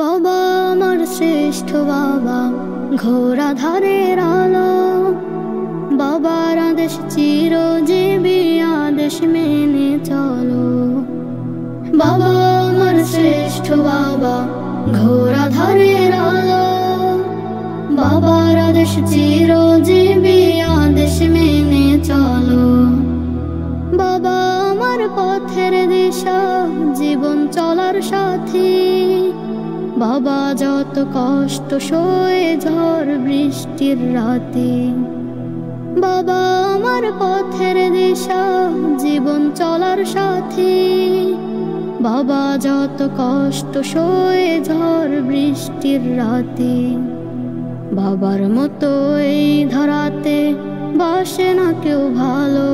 বাবা আমার শ্রেষ্ঠ বাবা, ঘোড়া ধারের আলো। বাবার আদেশ চিরজীবী, আদেশ মেনে চলো। বাবা আমার শ্রেষ্ঠ বাবা, ঘোড়া ধারের আলো। বাবার আদেশ চিরজীবী, আদেশ মেনে চলো। বাবা আমার পথের দিশা, জীবন চলার সাথী। বাবা যত কষ্ট সয়ে ঝড় বৃষ্টির রাতে। বাবা আমার পথের দিশা, জীবন চলার সাথী। বাবা যত কষ্ট সয়ে ঝড় বৃষ্টির রাতে। বাবার মতো এই ধরাতে বাসে না কেউ ভালো,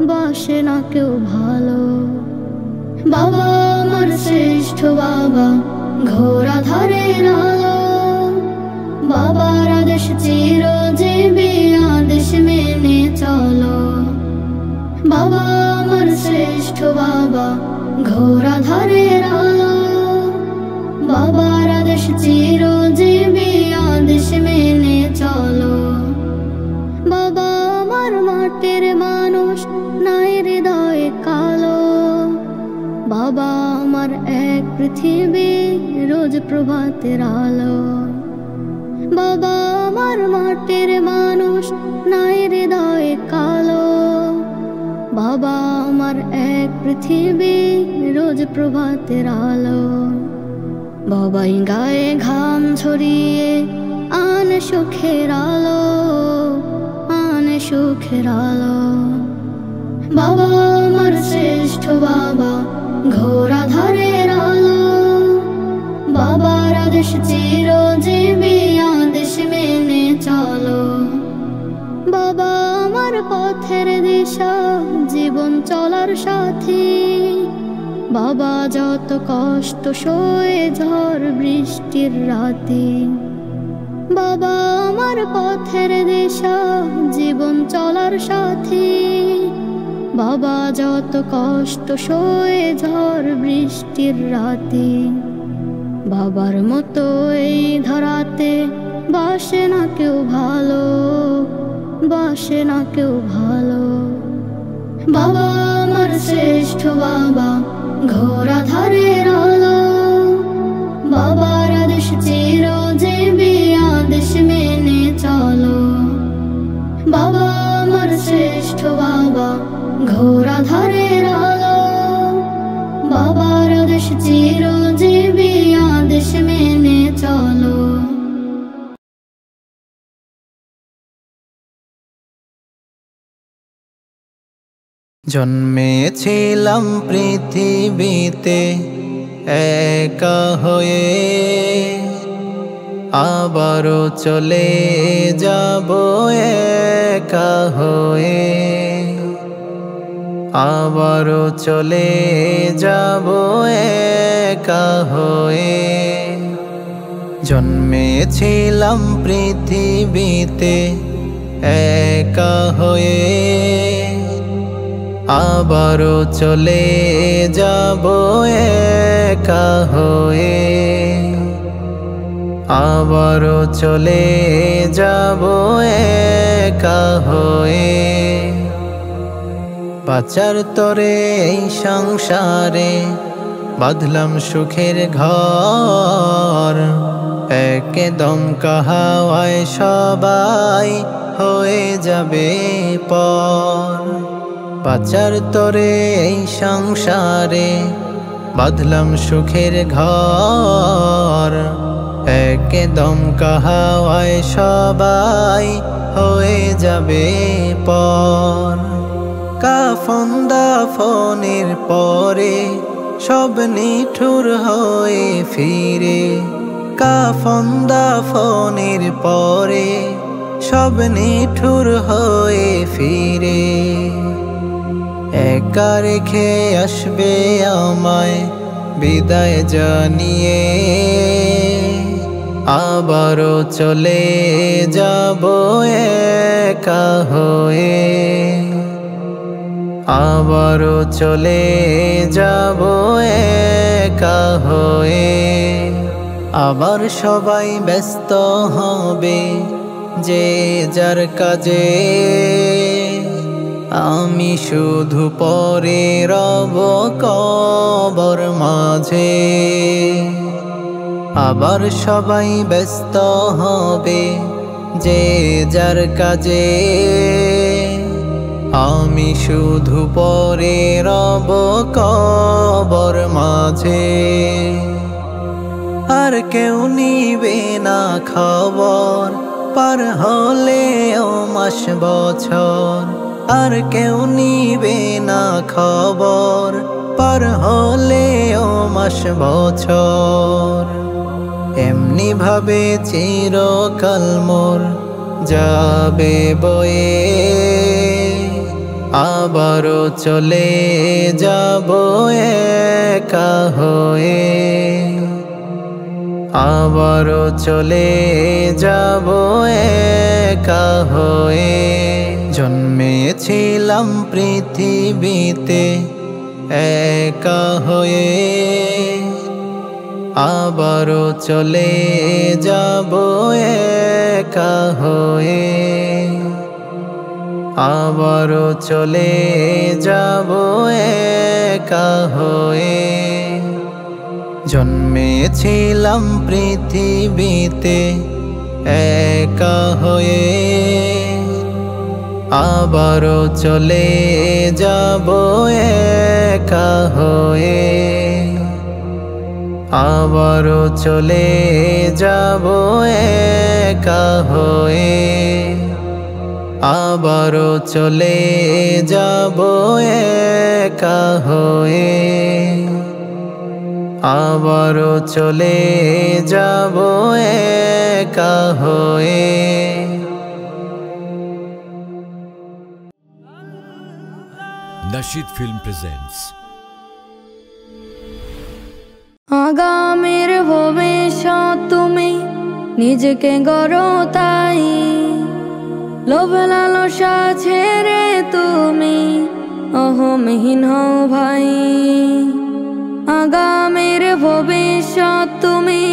বাসে না কেউ ভালো। বাবা আমার শ্রেষ্ঠ বাবা, ঘোড়া ধারের আলো। বাবার আদেশ চিরজীবী, আদেশ মেনে চলো। বাবা আমার শ্রেষ্ঠ বাবা, ঘোড়া ধারের আলো। বাবার আদেশ চিরজীবী, আদেশ মেনে চলো। বাবা আমার মাটির মানুষ, নাই হৃদয়ে কালো। বাবা আমার এক পৃথিবী, রোজ প্রভাতের আলো। বাবা আমার মাটির মানুষ, নাই হৃদয়ে কালো। বাবা আমার এক পৃথিবী, রোজ প্রভাতের আলো। বাবাই গায়ে ঘাম ছড়িয়ে আনে সুখের আলো, আনে সুখের আলো। বাবা আমার শ্রেষ্ঠ বাবা, ঘোড়া ধারের আলো। বাবার আদেশ চিরজীবী, আদেশ মেনে চলো। বাবা আমার পথের দিশা, জীবন চলার সাথী। বাবা যত কষ্ট সয়ে ঝড় বৃষ্টির রাতে। বাবা আমার পথের দিশা, জীবন চলার সাথী। বাবা যত কষ্ট সয়ে ঝড় বৃষ্টির রাতে। বাবার মতো এই ধরাতে বাসে না কেউ ভালো, বাসে না কেউ ভালো। বাবা আমার শ্রেষ্ঠ বাবা, ঘোড়া ধারের আলো। বাবার আদেশ চিরজীবী, আদেশ মেনে চলো। বাবা আমার শ্রেষ্ঠ বাবা, ঘোড়া ধারের আলো। বাবার আদেশ চিরজীবী, আদেশ মেনে চলো। জন্মেছিলাম পৃথিবীতে একা হয়ে, আবারও চলে যাব একা হয়ে। আবারও চলে যাব একা হয়ে। জন্মেছিলাম পৃথিবীতে একা হয়ে, আবারও চলে যাব একা হয়ে। আবারও চলে যাব একা হয়ে। বাঁচার তরে এই সংসারে বাঁধলাম সুখের ঘর। একদম কাহাওয়ায় সবাই হয়ে যাবে পর। বাঁচার তরে এই সংসারে বাঁধলাম সুখের ঘর। একদম কাহাওয়ায় সবাই হয়ে যাবে পর। কাফন দাফনের পরে সব নিঠুর হয়ে ফিরে। কাফন দাফনের পরে সব নিঠুর হয়ে ফিরে। একা রেখে আসবে আমায় বিদায় জানিয়ে। আবারও চলে যাব একা হয়ে। আবারও চলে যাব একা হয়ে। আবার সবাই ব্যস্ত হবে যে যার কাজে, আমি শুধু পরে রব কবর মাঝে। আবার সবাই ব্যস্ত হবে যে যার কাজে, আমি শুধু পরে রব কবর মাঝে। আর কেউ নিবে না খবর পার হলেও মাস বছর, আর কেউ নিবে না খবর পার হলেও মাস বছর। এমনি ভাবে চিরকাল মোর যাবে বয়ে, আবারও চলে যাব একা হয়ে, আবারও চলে যাব একা হয়ে। জন্মেছিলাম পৃথিবীতে একা হয়ে, আবারও চলে যাব একা হয়ে, আবারও চলে যাব একা হয়ে। জন্মেছিলাম পৃথিবীতে একা হয়ে, আবারও চলে যাব একা হয়ে, আবারও চলে যাব একা হয়ে, আবারও চলে যাব একা হয়ে, আবারও চলে যাব একা হয়ে। Nasheed Film presents আগামীর ভবিষ্যৎ তুমি নিজেকে গড়ো তাই, লোভ লালসা ছেড়ে তুমি অহমহীন হও ভাই। আগামীর ভবিষ্যৎ তুমি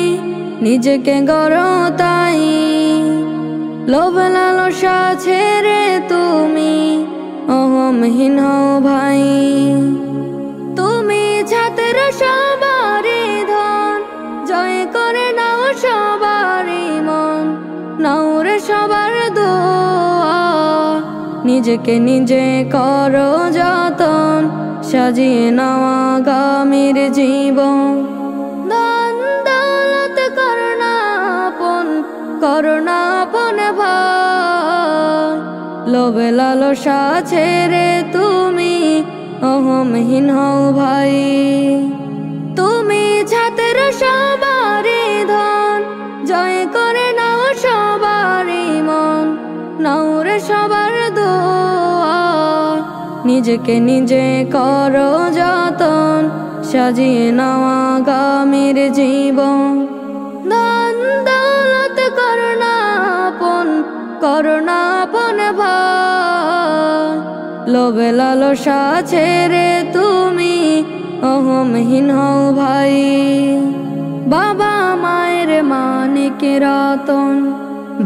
নিজেকে গড়ো তাই, লোভ লালসা ছেড়ে তুমি অহমহীন হও ভাই। তুমি ছাত্র সবারই ধন, জয় করে নাও সবারই মন, নাও রে সবার দোয়া, নিজেকে নিজে করো যতন, সাজিয়ে নাও আগামীর জীবন। ধন দৌলত করো না আপন, করো না আপন ভাই, লোভে লালসা ছেড়ে তুমি অহমহীন হও ভাই। তুমি ছাত্র সবারই ধন, জয় করে নাও সবারই মন, নাও রে সবার দোয়া, নিজেকে নিজে করো যতন, সাজিয়ে নাও আগামীর জীবন। ধন দৌলত করো না আপন, করো না আপন ভাই, লোভে লালসা ছেড়ে তুমি অহমহীন হও ভাই। বাবা মায়ের মানিক রতন,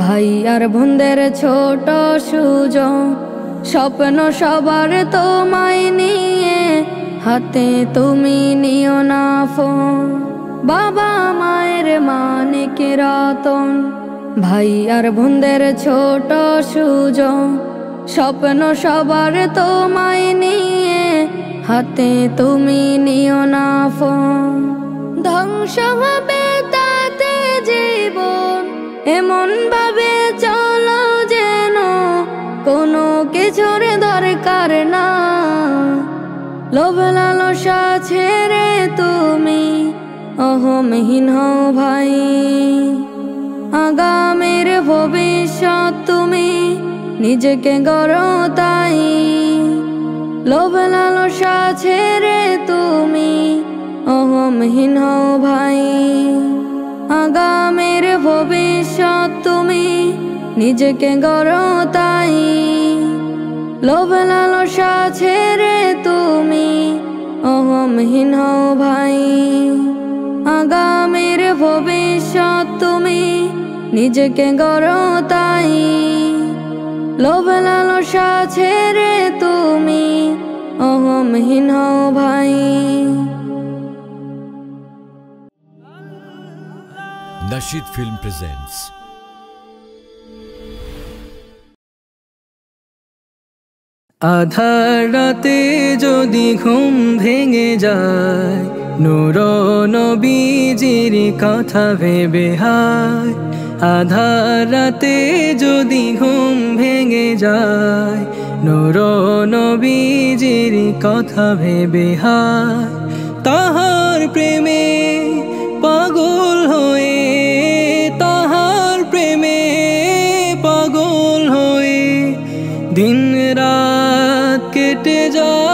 ভাই আর বোনদের ছোট সুজন, স্বপ্ন সবার তোমায় নিয়ে, হাতে তুমি নিও না ফোন। বাবা মায়ের মানিক রতন, ভাই আর বোনদের ছোট সুজন, স্বপ্ন সবার তোমায় নিয়ে, হাতে তুমি নিও না ফোন। ধ্বংস হবে তাতে জীবন, এমন ভাবে চলো যেন কোনো কিছুর দরকার না, লোভ লালসা ছেড়ে তুমি অহমহীন হও ভাই। আগামীর ভবিষ্যৎ তুমি নিজেকে গড়ো তাই, লোভ লালসা ছেড়ে তুমি অহমহীন হও ভাই। আগামীর ভবিষ্যৎ তুমি নিজেকে গড়ো তাই, লোভ লালসা ছেড়ে তুমি অহমহীন হও ভাই। আগামীর ভবিষ্যৎ তুমি নিজেকে গড়ো তাই, লোভে লালসা ছেড়ে তুমি অহমহীন হও ভাই। Nasheed Film presents আধার রাতে যদি ঘুম ভেঙে যায়, নূর নবীজির কথা ভেবে হায়। আধার রাতে যদি ঘুম ভেঙে যায়, নূর নবীজির কথা ভেবে হায়। তাহার প্রেমে পাগল হয়ে, তাহার প্রেমে পাগল হয়ে দিন রাত কেটে যায়।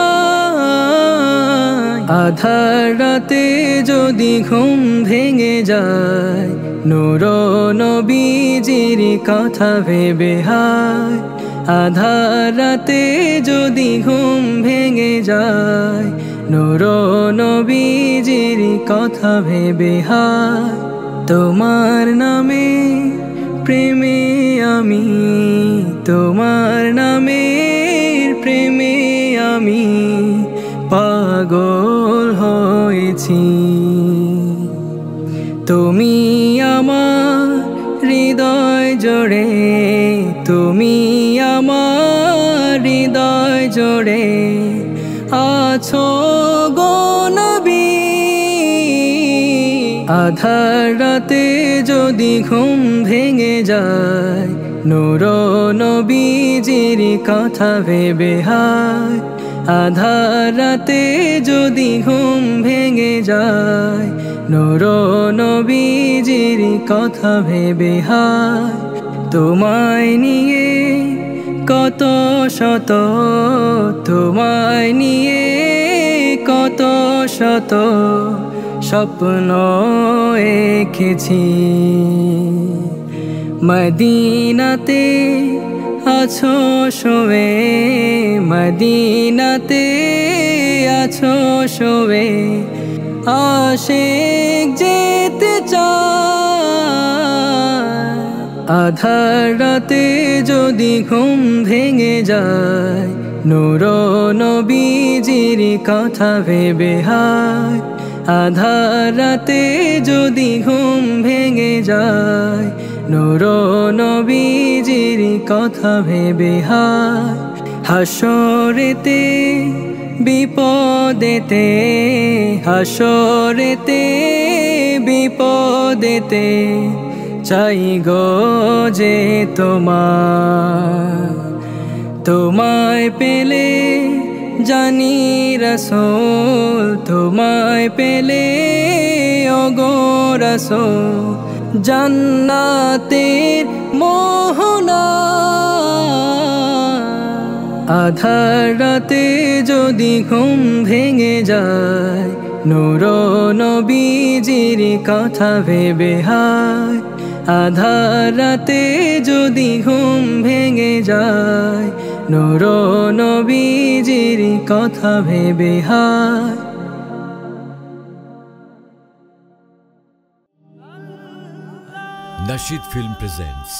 আধার রাতে যদি ঘুম ভেঙে যায়, নূর নবীজির কথা ভেবে হায়। আধার রাতে যদি ঘুম ভেঙে যায়, নূর নবীজির কথা ভেবে হায়। তোমার নামে প্রেমে আমি, তোমার নামের প্রেমে আমি পাগল হয়েছি। তুমি আমার হৃদয় জোড়ে, তুমি আমার হৃদয় জোড়ে আছো গো নবী। আধার রাতে যদি ঘুম ভেঙে যায়, নূর নবীজির কথা ভেবে হায়। আধার রাতে যদি ঘুম ভেঙে যায়, নূর নবীজির কথা ভেবে হায়। তোমায় নিয়ে কত শত, তোমায় নিয়ে কত শত স্বপ্ন এঁকেছি। মদিনাতে আছো শোয়ে, মদিনাতে আছো শোয়ে আশিক যেতে চায়। আধার রাতে যদি ঘুম ভেঙে যায়, নূর নবীজির কথা ভেবে হায়। আধার রাতে যদি ঘুম ভেঙে যায়, নূর নবীজির কথা ভেবে হায়। হাসরেতে বিপদেতে, হাসরেতে বিপদেতে চাই গো যে তোমার। তোমায় পেলে জানি রাসূল, তোমায় পেলে ওগো রাসূল জান্নাতের মোহনা। আধার রাতে যদি ঘুম ভেঙে যায়, নূর নবীজির কথা ভেবে হায়। আধার রাতে যদি ঘুম ভেঙে যায়, নূর নবীজির কথা ভেবে হায়। Nasheed Film presents